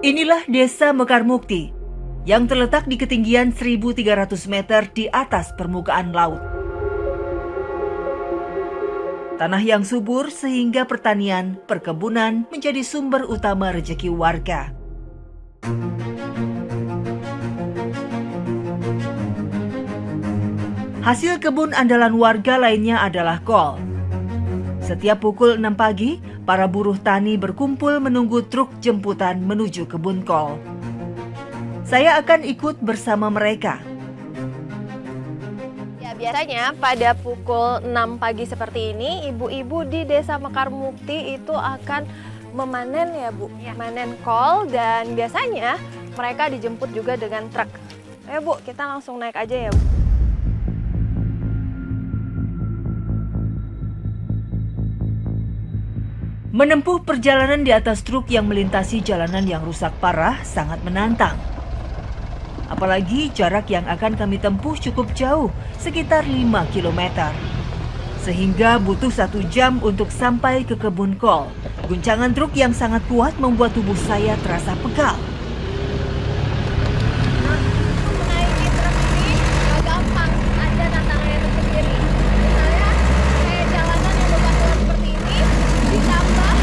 Inilah Desa Mekarmukti yang terletak di ketinggian 1.300 meter di atas permukaan laut. Tanah yang subur sehingga pertanian, perkebunan menjadi sumber utama rezeki warga. Hasil kebun andalan warga lainnya adalah kol. Setiap pukul 6 pagi, para buruh tani berkumpul menunggu truk jemputan menuju kebun kol. Saya akan ikut bersama mereka. Ya, biasanya pada pukul 6 pagi seperti ini, ibu-ibu di Desa Mekarmukti itu akan memanen ya Bu, memanen kol, dan biasanya mereka dijemput juga dengan truk. Ayo Bu, kita langsung naik aja ya Bu. Menempuh perjalanan di atas truk yang melintasi jalanan yang rusak parah sangat menantang. Apalagi jarak yang akan kami tempuh cukup jauh, sekitar 5 km. Sehingga butuh 1 jam untuk sampai ke kebun kol. Guncangan truk yang sangat kuat membuat tubuh saya terasa pegal. Menaiki truk ini gak gampang, ada tantangannya tersendiri. Misalnya kayak jalanan yang bebatuan seperti ini, ditambah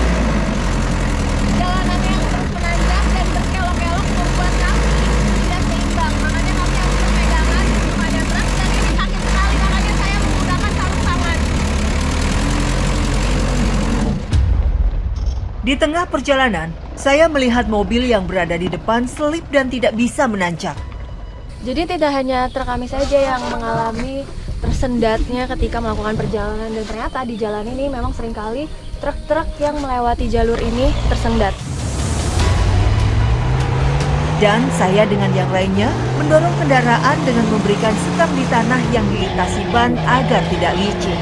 jalanan yang terus menanjak dan berkelok-kelok membuat kami tidak seimbang. Makanya kami harus berpegangan pada truk, dan ini sakit sekali, makanya saya menggunakan sarung tangan. Di tengah perjalanan, saya melihat mobil yang berada di depan selip dan tidak bisa menanjak. Jadi tidak hanya truk kami saja yang mengalami tersendatnya ketika melakukan perjalanan, dan ternyata di jalan ini memang seringkali truk-truk yang melewati jalur ini tersendat. Dan saya dengan yang lainnya mendorong kendaraan dengan memberikan sekam di tanah yang dilintasi ban agar tidak licin.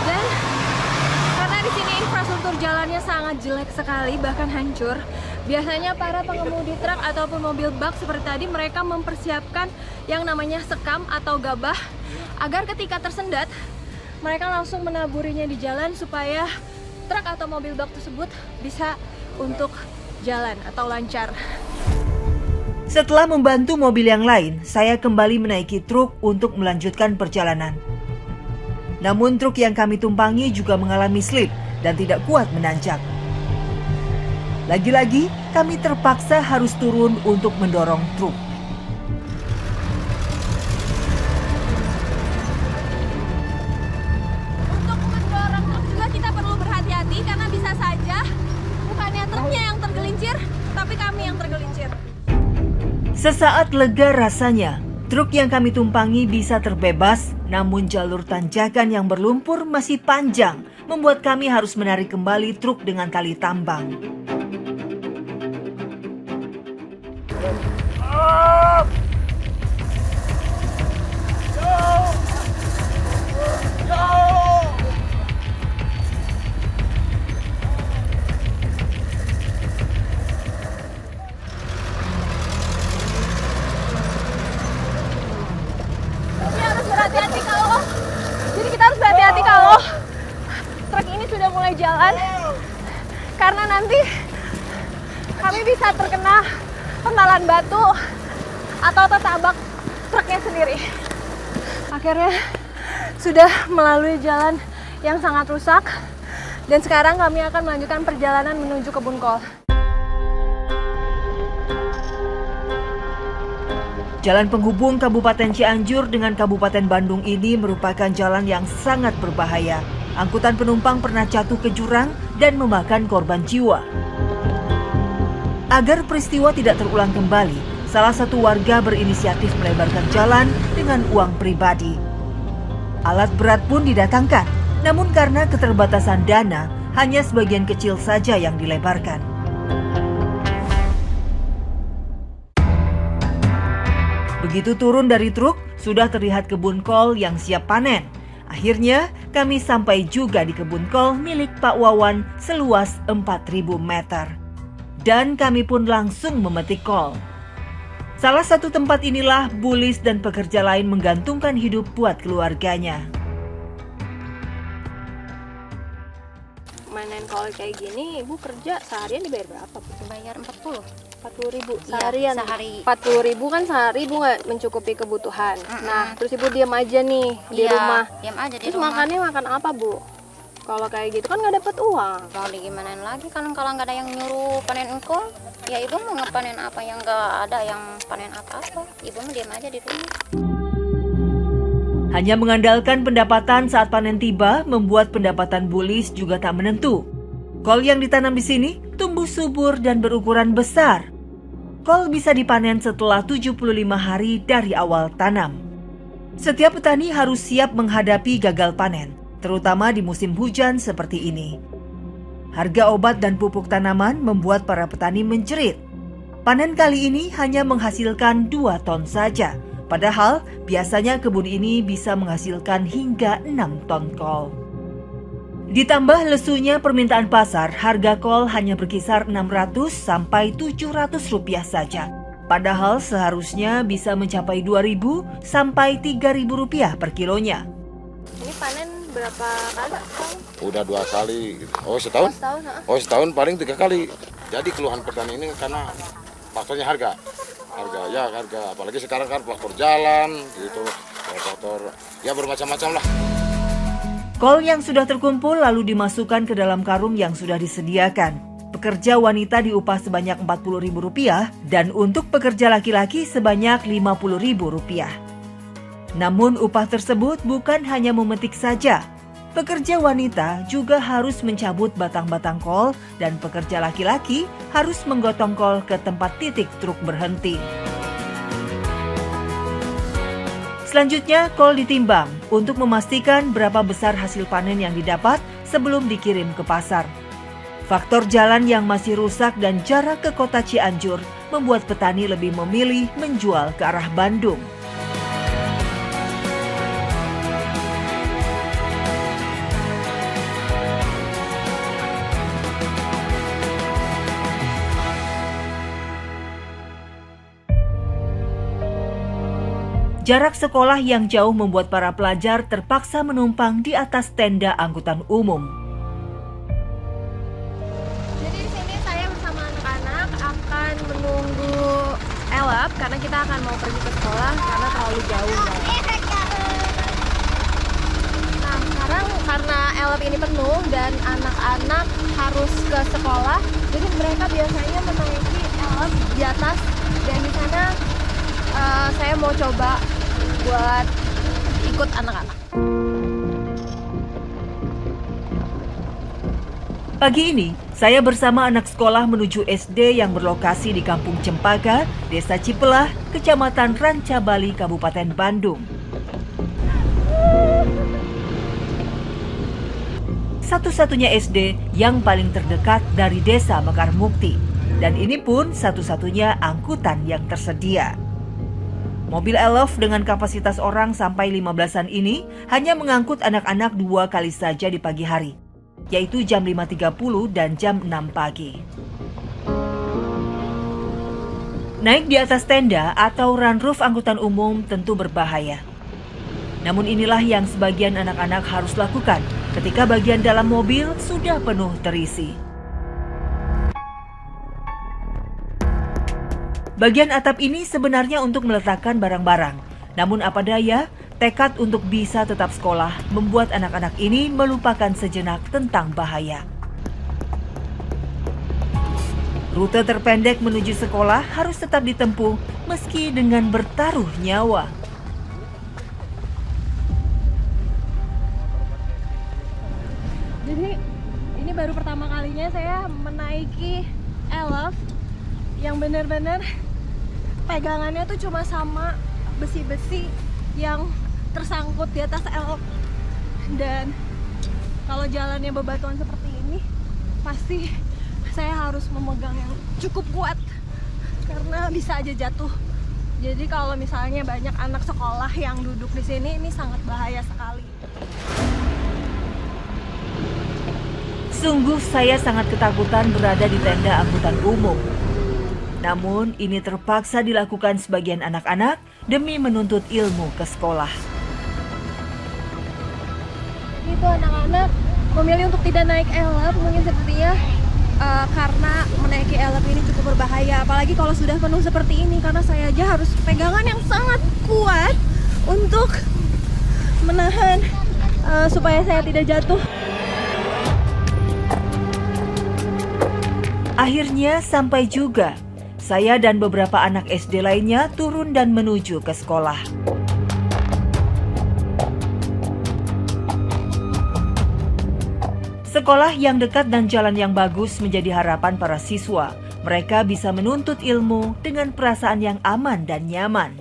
Dan karena di sini infrastruktur jalannya sangat jelek sekali, bahkan hancur, biasanya para pengemudi truk ataupun mobil bak seperti tadi, mereka mempersiapkan yang namanya sekam atau gabah agar ketika tersendat mereka langsung menaburinya di jalan supaya truk atau mobil bak tersebut bisa untuk jalan atau lancar. Setelah membantu mobil yang lain, saya kembali menaiki truk untuk melanjutkan perjalanan. Namun truk yang kami tumpangi juga mengalami slip dan tidak kuat menanjak. Lagi-lagi, kami terpaksa harus turun untuk mendorong truk. Untuk mendorong truk juga kita perlu berhati-hati karena bisa saja bukannya truknya yang tergelincir, tapi kami yang tergelincir. Sesaat lega rasanya, truk yang kami tumpangi bisa terbebas, namun jalur tanjakan yang berlumpur masih panjang, membuat kami harus menarik kembali truk dengan tali tambang. Kita harus berhati-hati kalau truk ini sudah mulai jalan, karena nanti kami bisa terkena pentalan batu atau tertabak truknya sendiri. Akhirnya sudah melalui jalan yang sangat rusak, dan sekarang kami akan melanjutkan perjalanan menuju kebun kol. Jalan penghubung Kabupaten Cianjur dengan Kabupaten Bandung ini merupakan jalan yang sangat berbahaya. Angkutan penumpang pernah jatuh ke jurang dan memakan korban jiwa. Agar peristiwa tidak terulang kembali, salah satu warga berinisiatif melebarkan jalan dengan uang pribadi. Alat berat pun didatangkan, namun karena keterbatasan dana, hanya sebagian kecil saja yang dilebarkan. Begitu turun dari truk, sudah terlihat kebun kol yang siap panen. Akhirnya, kami sampai juga di kebun kol milik Pak Wawan seluas 4.000 meter. Dan kami pun langsung memetik kol. Salah satu tempat inilah Bulis dan pekerja lain menggantungkan hidup buat keluarganya. Kalau kayak gini ibu kerja seharian dibayar berapa Bu? Bayar 40. 40.000 Iya, seharian. sehari. 40.000 kan sehari ibu nggak mencukupi kebutuhan. Nah terus ibu diam aja nih di Iya, rumah. diam aja di Terus rumah. makannya makan apa Bu? Kalau kayak gitu kan nggak dapet uang. Mau digimanain lagi kan kalau nggak ada yang nyuruh panen engkol, ya ibu mau ngepanen apa yang nggak ada yang panen apa-apa. Ibu mau diam aja di rumah. Hanya mengandalkan pendapatan saat panen tiba membuat pendapatan Bulis juga tak menentu. Kol yang ditanam di sini tumbuh subur dan berukuran besar. Kol bisa dipanen setelah 75 hari dari awal tanam. Setiap petani harus siap menghadapi gagal panen, terutama di musim hujan seperti ini. Harga obat dan pupuk tanaman membuat para petani menjerit. Panen kali ini hanya menghasilkan 2 ton saja. Padahal biasanya kebun ini bisa menghasilkan hingga 6 ton kol. Ditambah lesunya permintaan pasar, harga kol hanya berkisar 600 sampai 700 rupiah saja. Padahal seharusnya bisa mencapai 2.000 sampai 3.000 rupiah per kilonya. Ini panen berapa kali setahun? Udah 2 kali. Oh setahun? Setahun, ha? Oh setahun paling 3 kali. Jadi keluhan petani ini karena faktornya harga apalagi sekarang kan faktor jalan gitu, faktor ya bermacam-macam lah. Kol yang sudah terkumpul lalu dimasukkan ke dalam karung yang sudah disediakan. Pekerja wanita diupah sebanyak Rp40.000 dan untuk pekerja laki-laki sebanyak Rp50.000. Namun upah tersebut bukan hanya memetik saja. Pekerja wanita juga harus mencabut batang-batang kol dan pekerja laki-laki harus menggotong kol ke tempat titik truk berhenti. Selanjutnya, kol ditimbang untuk memastikan berapa besar hasil panen yang didapat sebelum dikirim ke pasar. Faktor jalan yang masih rusak dan jarak ke kota Cianjur membuat petani lebih memilih menjual ke arah Bandung. Jarak sekolah yang jauh membuat para pelajar terpaksa menumpang di atas tenda angkutan umum. Jadi di sini saya bersama anak-anak akan menunggu Elap karena kita akan mau pergi ke sekolah karena terlalu jauh. Nah sekarang karena Elap ini penuh dan anak-anak harus ke sekolah, jadi mereka biasanya menaiki Elap di atas dan di sana saya mau coba buat ikut anak-anak. Pagi ini, saya bersama anak sekolah menuju SD yang berlokasi di Kampung Cempaka, Desa Cipelah, Kecamatan Ranca Bali, Kabupaten Bandung. Satu-satunya SD yang paling terdekat dari Desa Mekar Mukti. Dan ini pun satu-satunya angkutan yang tersedia. Mobil Elf dengan kapasitas orang sampai 15-an ini hanya mengangkut anak-anak 2 kali saja di pagi hari, yaitu jam 5.30 dan jam 6 pagi. Naik di atas tenda atau runroof angkutan umum tentu berbahaya. Namun inilah yang sebagian anak-anak harus lakukan ketika bagian dalam mobil sudah penuh terisi. Bagian atap ini sebenarnya untuk meletakkan barang-barang. Namun apa daya, tekad untuk bisa tetap sekolah membuat anak-anak ini melupakan sejenak tentang bahaya. Rute terpendek menuju sekolah harus tetap ditempuh meski dengan bertaruh nyawa. Jadi ini baru pertama kalinya saya menaiki Elf yang benar-benar pegangannya tuh cuma sama besi-besi yang tersangkut di atas Elf. Dan kalau jalannya bebatuan seperti ini, pasti saya harus memegang yang cukup kuat karena bisa aja jatuh. Jadi kalau misalnya banyak anak sekolah yang duduk di sini, ini sangat bahaya sekali. Sungguh saya sangat ketakutan berada di tenda angkutan umum. Namun ini terpaksa dilakukan sebagian anak-anak demi menuntut ilmu ke sekolah. Itu anak-anak memilih untuk tidak naik elep mungkin sepertinya karena menaiki elep ini cukup berbahaya, apalagi kalau sudah penuh seperti ini, karena saya aja harus pegangan yang sangat kuat untuk menahan supaya saya tidak jatuh. Akhirnya sampai juga. Saya dan beberapa anak SD lainnya turun dan menuju ke sekolah. Sekolah yang dekat dan jalan yang bagus menjadi harapan para siswa. Mereka bisa menuntut ilmu dengan perasaan yang aman dan nyaman.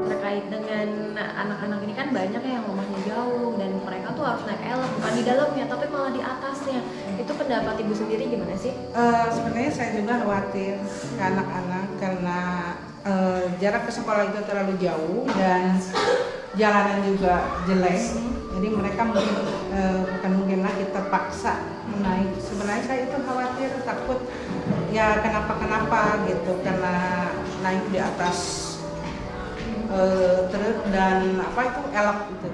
Terkait dengan anak-anak ini kan banyak yang rumahnya jauh dan mereka tuh harus naik elep, bukan di dalamnya tapi malah di atasnya. Itu pendapat ibu sendiri gimana sih? Sebenarnya saya juga khawatir ke anak-anak karena jarak ke sekolah itu terlalu jauh dan jalanan juga jelek. Jadi mereka bukan mungkin lagi terpaksa menaik. Sebenarnya saya itu khawatir, takut ya kenapa-kenapa gitu karena naik di atas truk dan elok gitu.